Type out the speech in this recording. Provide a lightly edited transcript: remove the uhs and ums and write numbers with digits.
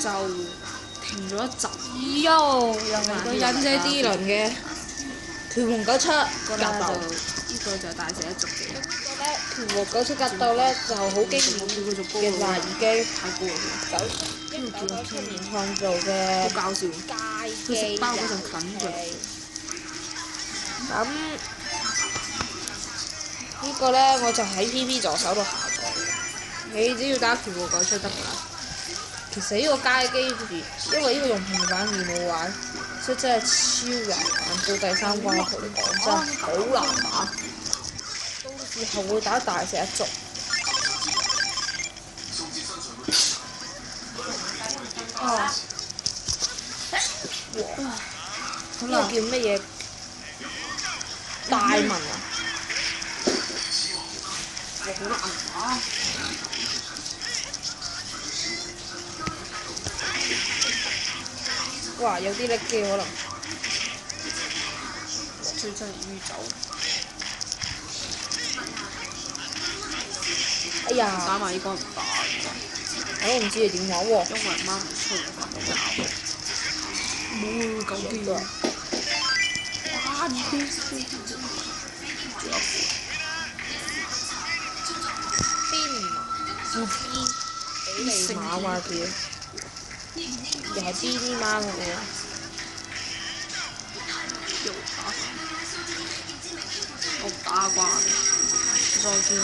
就停咗一陣。又嚟到忍者 D 輪嘅拳皇97格鬥。呢個就係大蛇一族嘅。拳皇97格鬥咧就好經典嘅話已經太高啦！ 1997年創造嘅好搞笑，街佢食機包嗰陣近佢。咁呢個咧我就喺 PP 助手度下載嘅，你只要打拳皇97得㗎啦。其實呢個街機因為呢個用平板電腦玩，所以真係超難玩。到第3關我同你講真，好難打。到時候會打大蛇一族。哇！呢個叫乜嘢？大文啊！好難打。哇！有啲力嘅可能。最真係酗酒。哎呀！打埋呢個唔打㗎。我都唔知你點玩喎。因為媽唔出嚟瞓覺。冇夠癲啊！哇！呢啲仲有邊比利馬話嘅，又係 BB 媽嘅喎。又打，我打慣，再見啦。